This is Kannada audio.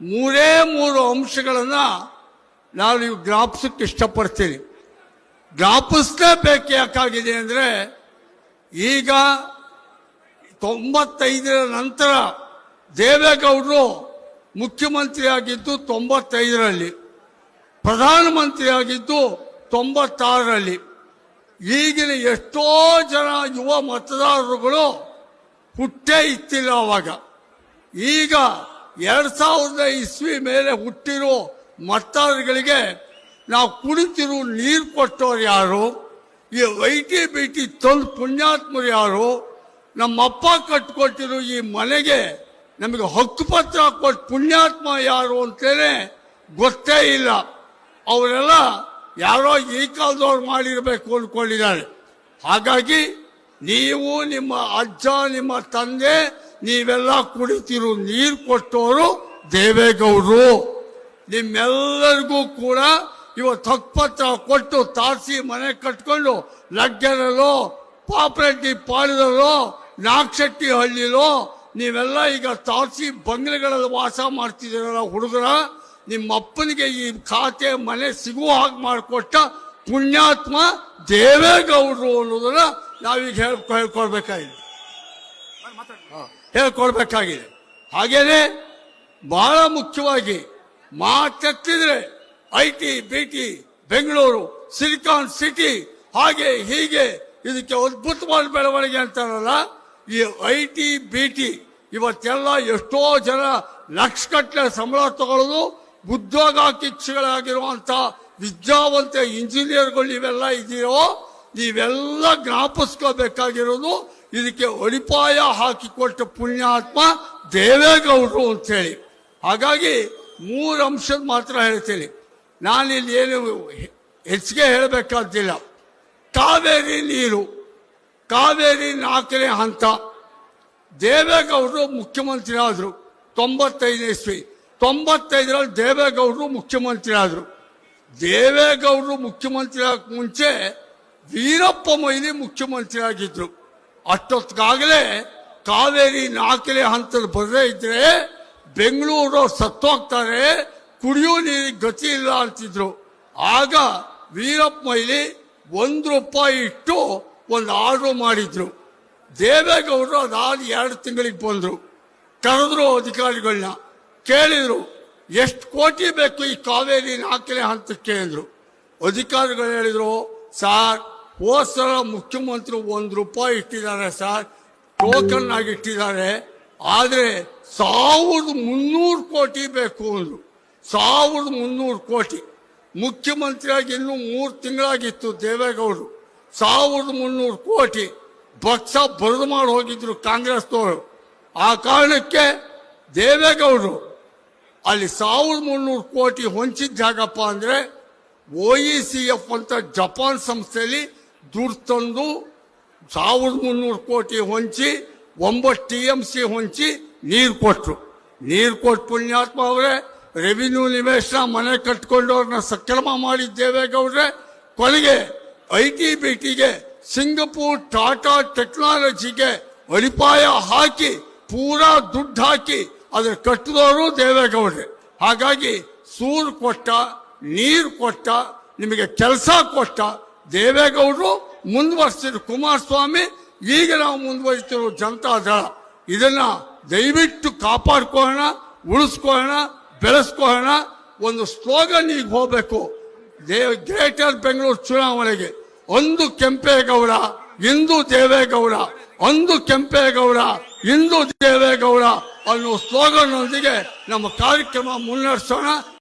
ಮೂರೇ ಮೂರು ಅಂಶಗಳನ್ನ ನಾನು ಜ್ಞಾಪಿಸಕ್ಕೆ ಇಷ್ಟಪಡ್ತೀನಿ. ಜ್ಞಾಪಿಸಲೇಬೇಕು. ಯಾಕಾಗಿದೆ ಅಂದ್ರೆ ಈಗ 95ರ ನಂತರ ದೇವೇಗೌಡರು ಮುಖ್ಯಮಂತ್ರಿ ಆಗಿದ್ದು 95ರಲ್ಲಿ, ಪ್ರಧಾನಮಂತ್ರಿ ಆಗಿದ್ದು 96ರಲ್ಲಿ. ಈಗಿನ ಎಷ್ಟೋ ಜನ ಯುವ ಮತದಾರರುಗಳು ಹುಟ್ಟೇ ಇತ್ತಿಲ್ಲ ಅವಾಗ. ಈಗ 2000 ಇಸ್ವಿ ಮೇಲೆ ಹುಟ್ಟಿರೋ ಮತದಾರಗಳಿಗೆ ನಾವು ಕುಡಿತಿರೋ ನೀರು ಕೊಟ್ಟವ್ರು ಯಾರು? ಈ ಐಟಿ ಬಿಟಿ ತಂದು ಪುಣ್ಯಾತ್ಮರು ಯಾರು? ನಮ್ಮಪ್ಪ ಕಟ್ಕೊಟ್ಟಿರೋ ಈ ಮನೆಗೆ ನಮಗೆ ಹಕ್ಕುಪತ್ರ ಕೊಟ್ಟು ಪುಣ್ಯಾತ್ಮ ಯಾರು ಅಂತೇನೆ ಗೊತ್ತೇ ಇಲ್ಲ. ಅವರೆಲ್ಲ ಯಾರೋ ಈ ಕಾಲದವ್ರು ಮಾಡಿರಬೇಕು ಅಂದ್ಕೊಂಡಿದ್ದಾರೆ. ಹಾಗಾಗಿ ನೀವು, ನಿಮ್ಮ ಅಜ್ಜ, ನಿಮ್ಮ ತಂದೆ, ನೀವೆಲ್ಲ ಕುಡಿತಿರೋ ನೀರು ಕೊಟ್ಟವರು ದೇವೇಗೌಡರು. ನಿಮ್ಮೆಲ್ಲರಿಗೂ ಕೂಡ ಇವತ್ತು ಹಕ್ಕುಪತ್ರ ಕೊಟ್ಟು ತಾರಸಿ ಮನೆ ಕಟ್ಕೊಂಡು ಲಗ್ಗೆರಲ್ಲೋ, ಪಾಪರೆಡ್ಡಿ ಪಾಳ್ಯದಲ್ಲೋ, ನಾಗಶೆಟ್ಟಿ ಹಳ್ಳಿಲೋ ನೀವೆಲ್ಲ ಈಗ ತಾರಸಿ ಬಂಗ್ಲೆಗಳಲ್ಲಿ ವಾಸ ಮಾಡ್ತಿದ್ದೀರಲ್ಲ ಹುಡುಗರ, ನಿಮ್ಮ ಅಪ್ಪನಿಗೆ ಈ ಖಾತೆ ಮನೆ ಸಿಗುವ ಹಾಗೆ ಮಾಡಿಕೊಟ್ಟ ಪುಣ್ಯಾತ್ಮ ದೇವೇಗೌಡರು ಅನ್ನೋದನ್ನ ನಾವೀಗ ಹೇಳ್ಕೊಡ್ಬೇಕಾಗಿದೆ. ಹಾಗೇನೆ ಬಹಳ ಮುಖ್ಯವಾಗಿ ಮಾತೆತ್ತಿದ್ರೆ IT BT Bengaluru silicon city ಹಾಗೆ ಹೀಗೆ ಇದಕ್ಕೆ ಅದ್ಭುತವಾದ ಬೆಳವಣಿಗೆ ಅಂತಾರಲ್ಲ, ಈ ಐಟಿ ಬಿಟಿ ಇವತ್ತೆಲ್ಲ ಎಷ್ಟೋ ಜನ ಲಕ್ಷಗಟ್ಟಲೆ ಸಂಬಳ ತಗೊಳ್ಳೋದು, ಉದ್ಯೋಗಾಕಾಂಕ್ಷಿಗಳಾಗಿರುವಂತ ವಿದ್ಯಾವಂತ ಇಂಜಿನಿಯರ್ಗಳು ನೀವೆಲ್ಲ ಇದ್ದೀರೋ, ನೀವೆಲ್ಲ ಜ್ಞಾಪಿಸ್ಕೋಬೇಕಾಗಿರೋದು ಇದಕ್ಕೆ ಅಡಿಪಾಯ ಹಾಕಿಕೊಟ್ಟ ಪುಣ್ಯಾತ್ಮ ದೇವೇಗೌಡರು ಅಂತೇಳಿ. ಹಾಗಾಗಿ 3 ಅಂಶದ ಮಾತ್ರ ಹೇಳ್ತೀನಿ, ನಾನಿಲ್ಲಿ ಏನು ಹೆಚ್ಚಿಗೆ ಹೇಳಬೇಕಾದಿಲ್ಲ. ಕಾವೇರಿ ನೀರು, ಕಾವೇರಿ 4ನೇ ಹಂತ. ದೇವೇಗೌಡರು ಮುಖ್ಯಮಂತ್ರಿ ಆದರು 95ನೇ ಇಸ್ವಿ. 95ರಲ್ಲಿ ದೇವೇಗೌಡರು ಮುಖ್ಯಮಂತ್ರಿ ಆದರು. ದೇವೇಗೌಡರು ಮುಖ್ಯಮಂತ್ರಿ ಆಗಕ್ಕೆ ಮುಂಚೆ ವೀರಪ್ಪ ಮೊಯ್ಲಿ ಮುಖ್ಯಮಂತ್ರಿ ಆಗಿದ್ರು. ಅಷ್ಟೊತ್ತಿಗಾಗಲೇ ಕಾವೇರಿ 4ನೇ ಹಂತದ ಬರದೇ ಇದ್ರೆ ಬೆಂಗಳೂರು ಸತ್ತೋಗ್ತಾರೆ, ಕುಡಿಯೋ ನೀರಿಗೆ ಗತಿ ಇಲ್ಲ ಅಂತಿದ್ರು. ಆಗ ವೀರಪ್ಪ ಮೊಯ್ಲಿ ₹1 ಇಟ್ಟು ಒಂದು ಆರ್ಡರ್ ಮಾಡಿದ್ರು. ದೇವೇಗೌಡರು ಅದಾದ 2 ತಿಂಗಳಿಗೆ ಬಂದ್ರು, ಕರೆದ್ರು ಅಧಿಕಾರಿಗಳನ್ನ, ಕೇಳಿದ್ರು ಎಷ್ಟು ಕೋಟಿ ಬೇಕು ಈ ಕಾವೇರಿ 4ನೇ ಹಂತಕ್ಕೆ ಅಂದ್ರು. ಅಧಿಕಾರಿಗಳು ಹೇಳಿದ್ರು, ಸಾರ್ ಹೋದ್ಸಲ ಮುಖ್ಯಮಂತ್ರಿ ₹1 ಇಟ್ಟಿದ್ದಾರೆ ಸಾರ್, ಟೋಕನ್ ಆಗಿ ಇಟ್ಟಿದ್ದಾರೆ, ಆದ್ರೆ 1300 ಕೋಟಿ ಬೇಕು ಅಂದ್ರು. 1300 ಕೋಟಿ. ಮುಖ್ಯಮಂತ್ರಿಯಾಗಿ ಇನ್ನೂ 3 ತಿಂಗಳಾಗಿತ್ತು ದೇವೇಗೌಡರು. 1300 ಕೋಟಿ ಬಕ್ಸ ಬರೆದು ಮಾಡಿ ಹೋಗಿದ್ರು ಕಾಂಗ್ರೆಸ್ನವರು. ಆ ಕಾರಣಕ್ಕೆ ದೇವೇಗೌಡರು ಅಲ್ಲಿ 1300 ಕೋಟಿ ಹೊಂಚಿದ್ದಾಗಪ್ಪ ಅಂದ್ರೆ OECF ಅಂತ ಜಪಾನ್ ಸಂಸ್ಥೆಯಲ್ಲಿ ದುಡ್ಡು ತಂದು 1300 ಕೋಟಿ ಹೊಂಚಿ 9 TMC ಹೊಂಚಿ ನೀರು ಕೊಟ್ರು. ನೀರು ಕೊಟ್ಟು ಪುಣ್ಯಾತ್ಮ ಅವರೇ ರೆವಿನ್ಯೂ ನಿವೇಶನ ಮನೆ ಕಟ್ಕೊಂಡವ್ರನ್ನ ಸಕ್ರಮ ಮಾಡಿ ದೇವೇಗೌಡ್ರೆ ಕೊನೆಗೆ ಐಟಿ ಬಿಟಿಗೆ ಸಿಂಗಪೂರ್ ಟಾಟಾ ಟೆಕ್ನಾಲಜಿಗೆ ಅಡಿಪಾಯ ಹಾಕಿ ಪೂರಾ ದುಡ್ಡು ಹಾಕಿ ಅದ್ರ ಕಟ್ಟಿದವರು ದೇವೇಗೌಡ್ರೆ. ಹಾಗಾಗಿ ಸೂರು ಕೊಟ್ಟ, ನೀರು ಕೊಟ್ಟ, ನಿಮಗೆ ಕೆಲಸ ಕೊಟ್ಟ ದೇವೇಗೌಡರು. ಮುಂದುವರಿಸಿದ್ರು ಕುಮಾರಸ್ವಾಮಿ, ಈಗ ನಾವು ಮುಂದುವರಿತಿರೋ ಜನತಾದಳ. ಇದನ್ನ ದಯವಿಟ್ಟು ಕಾಪಾಡ್ಕೊಳ್ಳೋಣ, ಉಳಿಸ್ಕೊಳ್ಳೋಣ, ಬೆಳೆಸ್ಕೊಳ್ಳೋಣ. ಒಂದು ಸ್ಲೋಗನ್ ಈಗ ಹೋಗ್ಬೇಕು ಗ್ರೇಟರ್ ಬೆಂಗಳೂರು ಚುನಾವಣೆಗೆ, ಒಂದು ಕೆಂಪೇಗೌಡ ಇಂದು ದೇವೇಗೌಡ, ಒಂದು ಕೆಂಪೇಗೌಡ ಇಂದು ದೇವೇಗೌಡ ಅನ್ನೋ ಸ್ಲೋಗನ್ ಒಂದಿಗೆ ನಮ್ಮ ಕಾರ್ಯಕ್ರಮ ಮುನ್ನಡೆಸೋಣ.